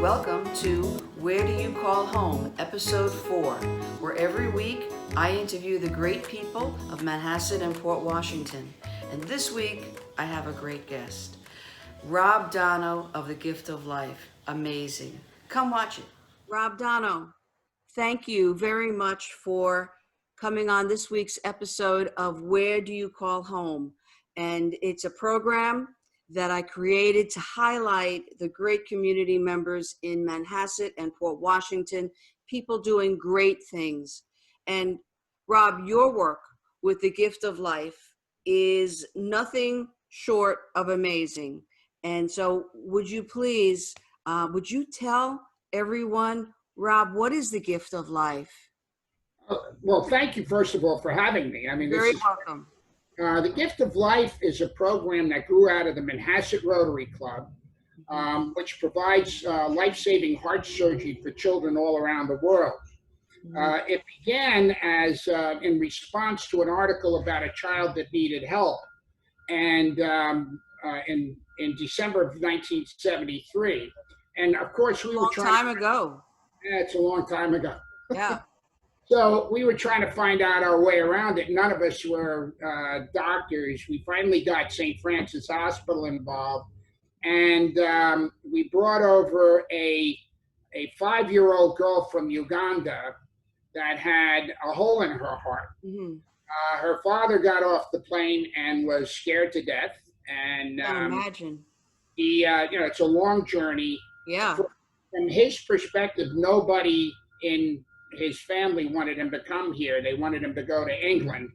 Welcome to Where Do You Call Home, Episode 4, where every week I interview the great people of Manhasset and Port Washington. And this week I have a great guest, Rob Donno of The Gift of Life. Amazing. Come watch it. Rob Donno, thank you very much for coming on this week's episode of Where Do You Call Home? And it's a program that I created to highlight the great community members in Manhasset and Port Washington, people doing great things. And Rob, your work with The Gift of Life is nothing short of amazing. And so would you please, would you tell everyone, Rob, what is The Gift of Life? Well, thank you, first of all, for having me. Very welcome. The Gift of Life is a program that grew out of the Manhasset Rotary Club, which provides life-saving heart surgery for children all around the world. It began as in response to an article about a child that needed help, and in December of 1973. And of course, we were trying. Long time ago. Yeah, it's a long time ago. Yeah. So we were trying to find out our way around it. None of us were doctors. We finally got St. Francis Hospital involved, and we brought over a 5-year-old girl from Uganda that had a hole in her heart. Her father got off the plane and was scared to death. And imagine. He, it's a long journey. Yeah. From his perspective, nobody in his family wanted him to come here. They wanted him to go to England.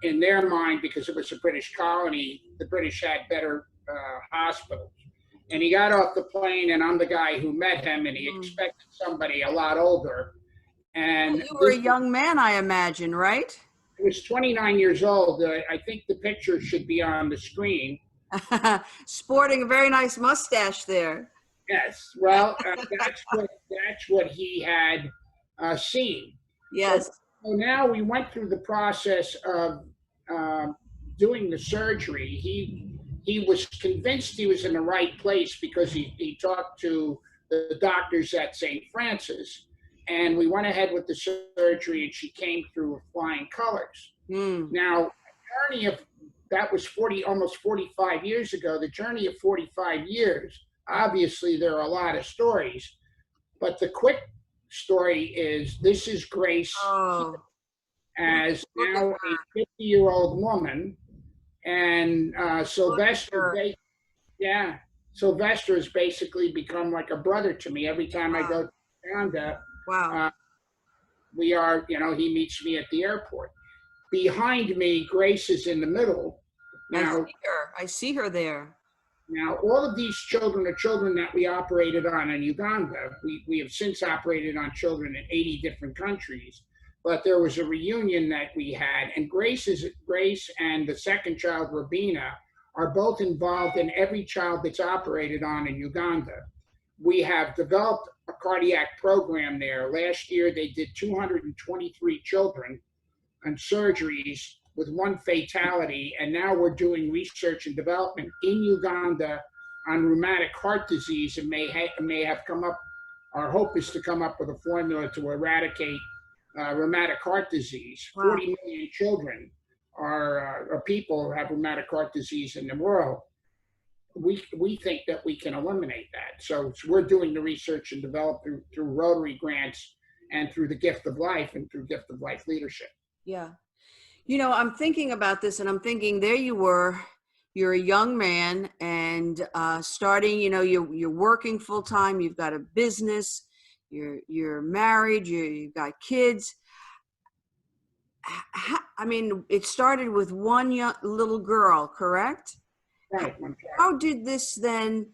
In their mind, because it was a British colony, the British had better hospitals. And he got off the plane, and I'm the guy who met him, and he expected somebody a lot older. And you were a young man, I imagine, right? He was 29 years old. I think the picture should be on the screen. Sporting a very nice mustache there. Yes, well, that's what he had seen. Yes. So now we went through the process of doing the surgery. He was convinced he was in the right place because he talked to the doctors at St. Francis, and we went ahead with the surgery, and she came through with flying colors. Now, a journey of that was almost 45 years ago. The journey of 45 years. Obviously, there are a lot of stories, but the quick story is this is Grace as now a 50-year-old woman, and Sylvester has basically become like a brother to me. Every time I go to Uganda, we are, he meets me at the airport. Behind me, Grace is in the middle. Now, I see her there. Now, all of these children are children that we operated on in Uganda. We have since operated on children in 80 different countries, but there was a reunion that we had, and Grace and the second child, Rabina, are both involved in every child that's operated on in Uganda. We have developed a cardiac program there. Last year, they did 223 children and surgeries with one fatality, and now we're doing research and development in Uganda on rheumatic heart disease, and may have come up. Our hope is to come up with a formula to eradicate rheumatic heart disease. 40 million children or people who have rheumatic heart disease in the world. We think that we can eliminate that. So we're doing the research and development through Rotary grants and through the Gift of Life and through Gift of Life leadership. Yeah. I'm thinking about this, and I'm thinking, there you were, you're a young man, and starting, you're working full time, you've got a business, you're married, you've got kids. It started with one young little girl, correct? Right. How did this then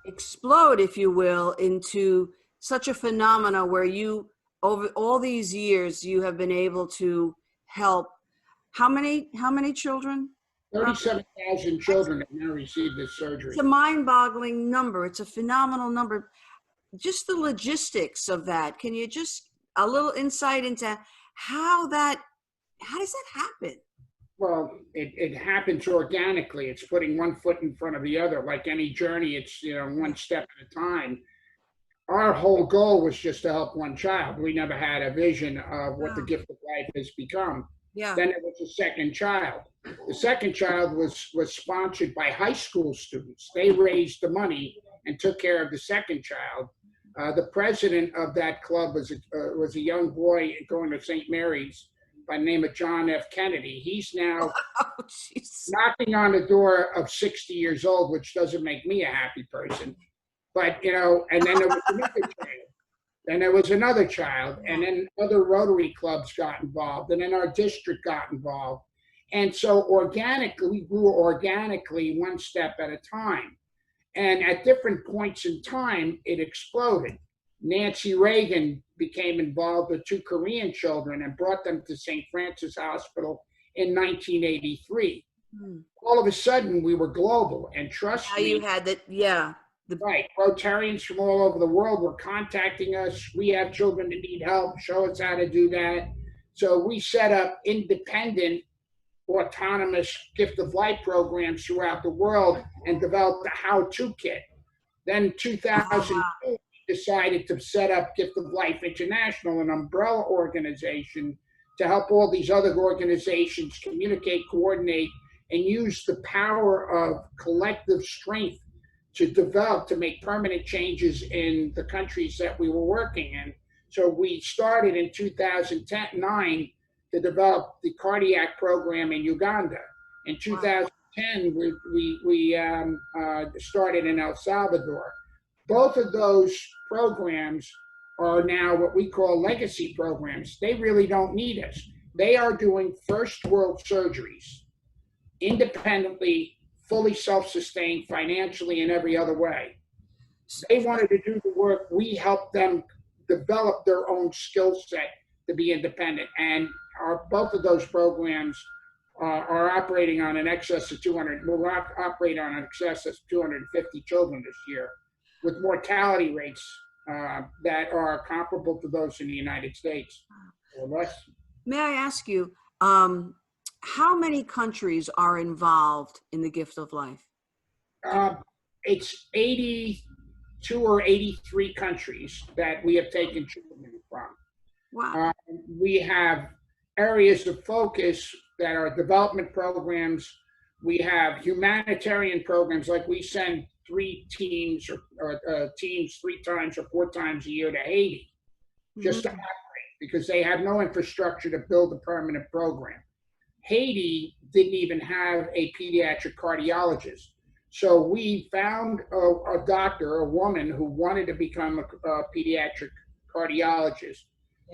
explode, if you will, into such a phenomena where you, over all these years, you have been able to help how many children? 37,000 children have now received this surgery. It's a mind-boggling number. It's a phenomenal number. Just the logistics of that. Can you just a little insight into how does that happen? Well, it happens organically. It's putting one foot in front of the other. Like any journey, it's, one step at a time. Our whole goal was just to help one child. We never had a vision of what the Oh, gift of life has become. yeah. Then there was a second child. The second child was sponsored by high school students. They raised the money and took care of the second child. The president of that club was a young boy going to St. Mary's by the name of John F. Kennedy. He's now Oh, jeez. knocking on the door of 60 years old, which doesn't make me a happy person. But, and then there was another child. Then there was another child, and then other Rotary clubs got involved, and then our district got involved. And so organically, we grew organically one step at a time. And at different points in time, it exploded. Nancy Reagan became involved with two Korean children and brought them to St. Francis Hospital in 1983. Hmm. All of a sudden, we were global. And trust Now me, you had that, yeah. right, Rotarians from all over the world were contacting us. We have children that need help. Show us how to do that. So we set up independent, autonomous gift of life programs throughout the world and developed a how-to kit. Then 2002, we decided to set up Gift of Life International, an umbrella organization to help all these other organizations communicate, coordinate, and use the power of collective strength to develop, to make permanent changes in the countries that we were working in. So we started in 2009 to develop the cardiac program in Uganda. In 2010, we started in El Salvador. Both of those programs are now what we call legacy programs. They really don't need us. They are doing first world surgeries independently, fully self-sustained financially in every other way. They wanted to do the work. We helped them develop their own skill set to be independent. And both of those programs are operating on an excess of 200, will operate on an excess of 250 children this year with mortality rates that are comparable to those in the United States or less. May I ask you, how many countries are involved in the gift of life? It's 82 or 83 countries that we have taken children from. Wow. We have areas of focus that are development programs. We have humanitarian programs, like we send teams 3 times or 4 times a year to Haiti just to operate because they have no infrastructure to build a permanent program. Haiti didn't even have a pediatric cardiologist. So we found a doctor, a woman who wanted to become a pediatric cardiologist,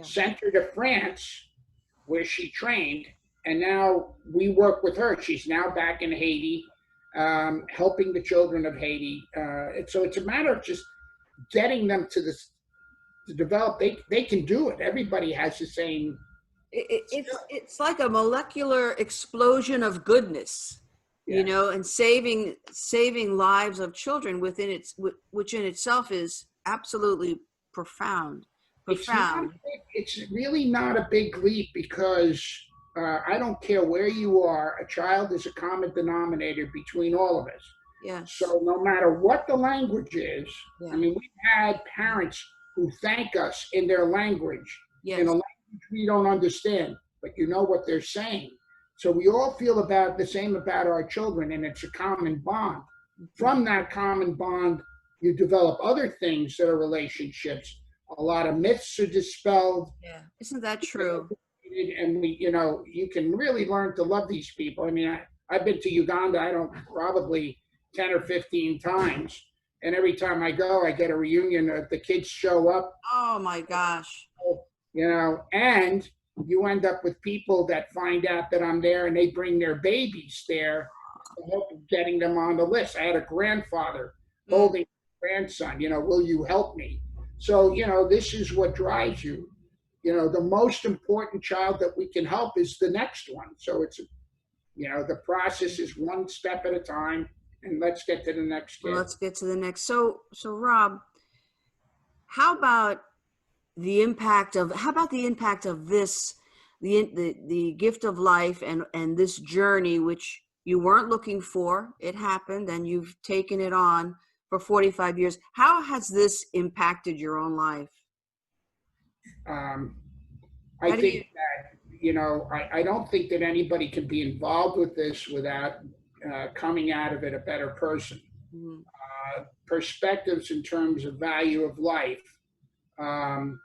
sent her to France, where she trained, and now we work with her. She's now back in Haiti, helping the children of Haiti. So it's a matter of just getting them to develop. They can do it. Everybody has the same. It's like a molecular explosion of goodness, and saving lives of children which in itself is absolutely profound. It's really not a big leap because I don't care where you are, a child is a common denominator between all of us. Yes. So no matter what the language is, Yeah. I mean, we've had parents who thank us in their language, Yes. in a language we don't understand, but you know what they're saying. So we all feel about the same about our children, and it's a common bond. From that common bond, you develop other things that are relationships. A lot of myths are dispelled. Yeah. Isn't that true? And you can really learn to love these people. I mean, I've been to Uganda, probably 10 or 15 times. And every time I go, I get a reunion. The kids show up. Oh my gosh. And you end up with people that find out that I'm there and they bring their babies there to help getting them on the list. I had a grandfather holding a grandson, will you help me? So, this is what drives you. The most important child that we can help is the next one. So it's, the process is one step at a time, and let's get to the next kid. Well, let's get to the next. So Rob, how about the impact of this the gift of life and this journey, which you weren't looking for. It happened, and you've taken it on for 45 years. How has this impacted your own life? Um, I How do you? think that, I don't think that anybody can be involved with this without coming out of it a better person. Mhm. Perspectives in terms of value of life, um,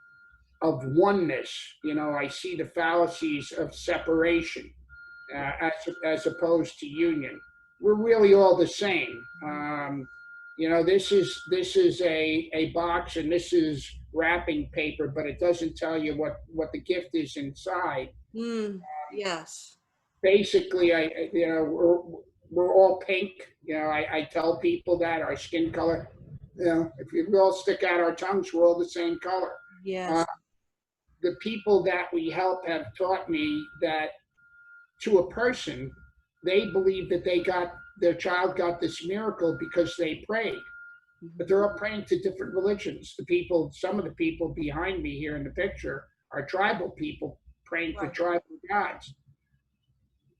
of oneness. I see the fallacies of separation as opposed to union. We're really all the same. This is a box and this is wrapping paper, but it doesn't tell you what the gift is inside. Yes. Basically, we're all pink. I tell people that our skin color. If we all stick out our tongues, we're all the same color. Yes. The people that we help have taught me that to a person, they believe that their child got this miracle because they prayed, but they're all praying to different religions. Some of the people behind me here in the picture are tribal people praying for Right. tribal gods.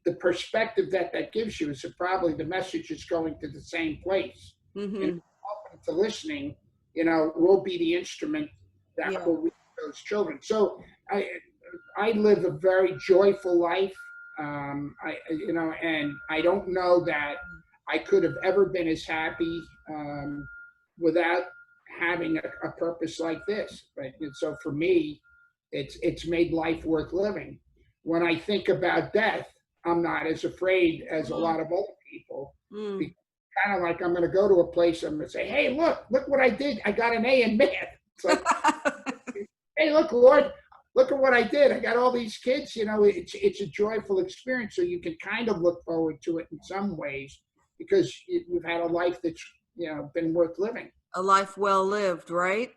The perspective that gives you is that probably the message is going to the same place. Mm-hmm. And open to listening, will be the instrument that Yeah. will reach those children. So I live a very joyful life. And I don't know that I could have ever been as happy without having a purpose like this. Right. And so for me, it's made life worth living. When I think about death, I'm not as afraid as a lot of other people. Mm. Kind of like I'm going to go to a place, I'm going to say, hey, look what I did. I got an A in math. It's like, hey, look, Lord, look at what I did. I got all these kids. It's a joyful experience. So you can kind of look forward to it in some ways because you've had a life that's been worth living. A life well lived, right?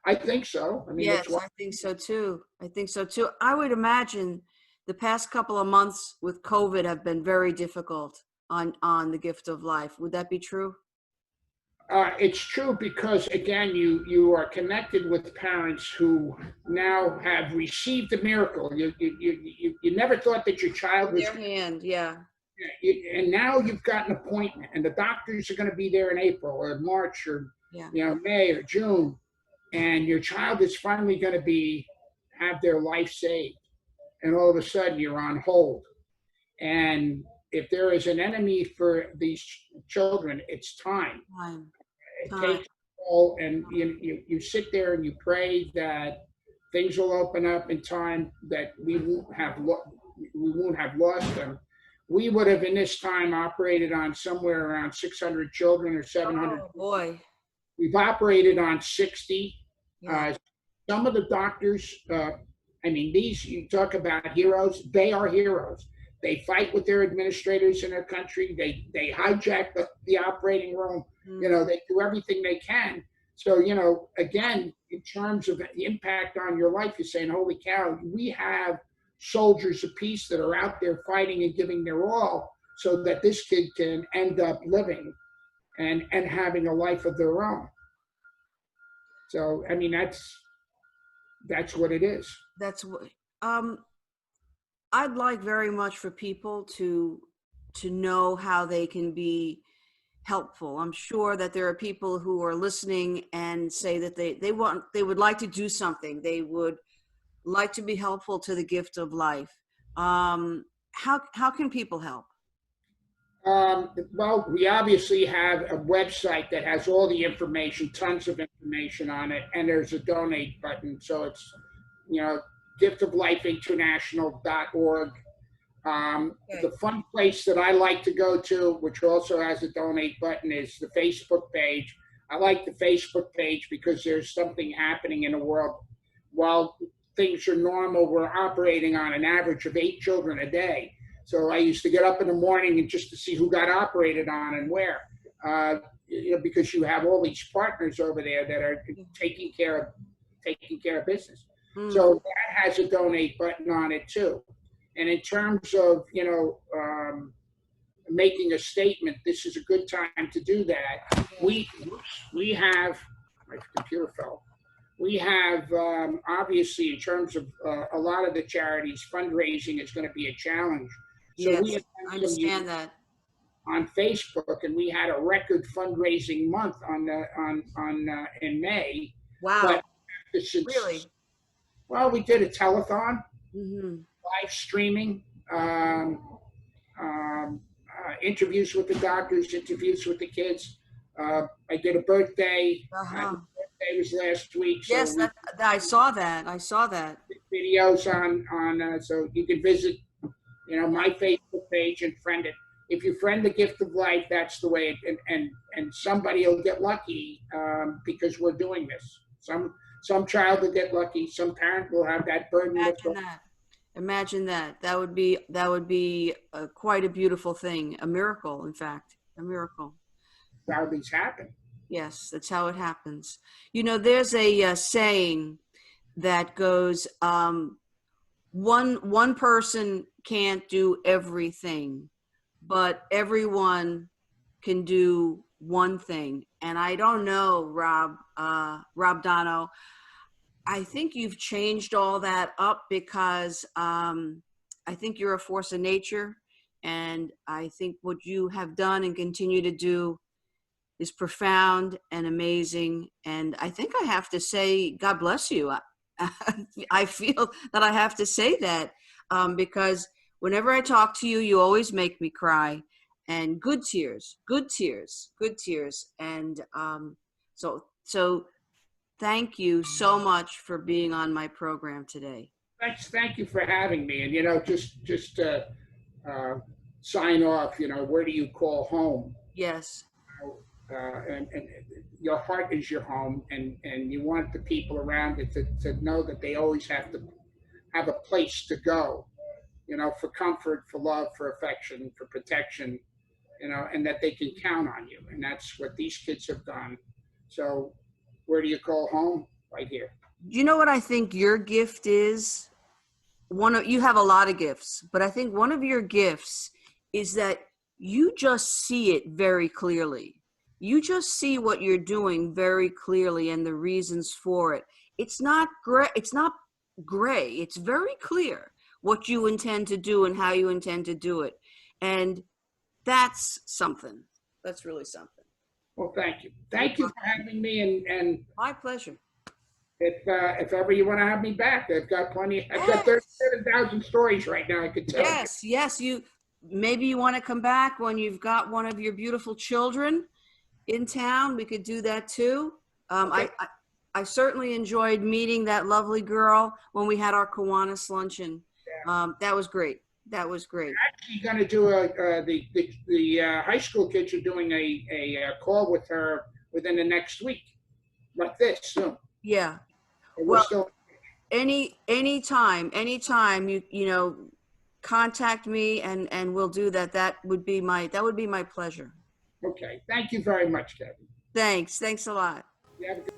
I think so. I mean, Yes, that's why. I think so too. I think so too. I would imagine the past couple of months with COVID have been very difficult on the gift of life. Would that be true? It's true because again, you are connected with parents who now have received a miracle. You never thought that your child was. Their hand, yeah. And now you've got an appointment, and the doctors are going to be there in April or March or Yeah. May or June, and your child is finally going to have their life saved, and all of a sudden you're on hold. And if there is an enemy for these children, it's time. Time. It takes all, and you sit there and you pray that things will open up in time, that we won't have lost them. We would have in this time operated on somewhere around 600 children or 700. Oh boy. We've operated on 60. Yeah. Some of the doctors, these, you talk about heroes, they are heroes. They fight with their administrators in their country. They hijack the operating room. They do everything they can. So, again, in terms of the impact on your life, you're saying, holy cow, we have soldiers of peace that are out there fighting and giving their all so that this kid can end up living and having a life of their own. So, that's what it is. That's what I'd like very much for people to know how they can be helpful. I'm sure that there are people who are listening and say that they would like to do something. They would like to be helpful to the gift of life. How can people help? Well, we obviously have a website that has all the information, tons of information on it, and there's a donate button. So it's, giftoflifeinternational.org. The fun place that I like to go to, which also has a donate button, is the Facebook page. I like the Facebook page because there's something happening in the world. While things are normal, we're operating on an average of 8 children a day. So I used to get up in the morning and just to see who got operated on and where, because you have all these partners over there that are taking care of business. So that has a donate button on it too. And in terms of, making a statement, this is a good time to do that. We have, my computer fell. we have obviously, in terms of a lot of the charities, fundraising is going to be a challenge. So we Yes, have I done some understand that. on Facebook, and we had a record fundraising month in May. But Wow, since really? well, we did a telethon, Mm-hmm. live streaming, interviews with the doctors, interviews with the kids. I did a birthday. My Uh-huh. birthday was last week, so Yes, we that I saw that. I saw that. did videos on so you can visit, Yeah. my Facebook page and friend it. If you friend the Gift of Life, that's the way. And somebody will get lucky because we're doing this. Some child will get lucky. Some parent will have that burden lifted. Imagine that. Imagine that. That would be quite a beautiful thing. A miracle, in fact. A miracle. How these happen. Yes, that's how it happens. There's a saying that goes, one person can't do everything, but everyone can do one thing. And I don't know, Rob Donno. I think you've changed all that up because I think you're a force of nature, and I think what you have done and continue to do is profound and amazing. And I think I have to say, God bless you. I feel that I have to say that because whenever I talk to you, you always make me cry, and good tears, good tears, good tears. And so thank you so much for being on my program today. Thank you for having me. And just uh, sign off. Where do you call home? Yes, And your heart is your home, and you want the people around it to know that they always have to have a place to go, for comfort, for love, for affection, for protection, and that they can count on you. And that's what these kids have done. So, where do you call home? Right here. you know what I think your gift is? You have a lot of gifts, but I think one of your gifts is that you just see it very clearly. You just see what you're doing very clearly and the reasons for it. It's not gray, it's very clear what you intend to do and how you intend to do it. And that's something. That's really something. Well, thank you. You're Thank you for having me. And my pleasure. if ever you want to have me back, I've got plenty. I've got Yes. 37,000 stories right now. I could tell you. Yes. You want to come back when you've got one of your beautiful children in town. We could do that too. Okay. I certainly enjoyed meeting that lovely girl when we had our Kiwanis luncheon. That was great. That was great. Actually, going to do the high school kids are doing a call with her within the next week, like this soon. Yeah. We're Well, still anytime you contact me and we'll do that. That would be my pleasure. okay. Thank you very much, Kevin. Thanks a lot. You have a good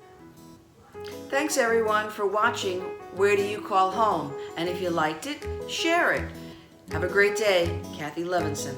Thanks everyone for watching Where Do You Call Home? And if you liked it, share it. Have a great day. Kathy Levinson.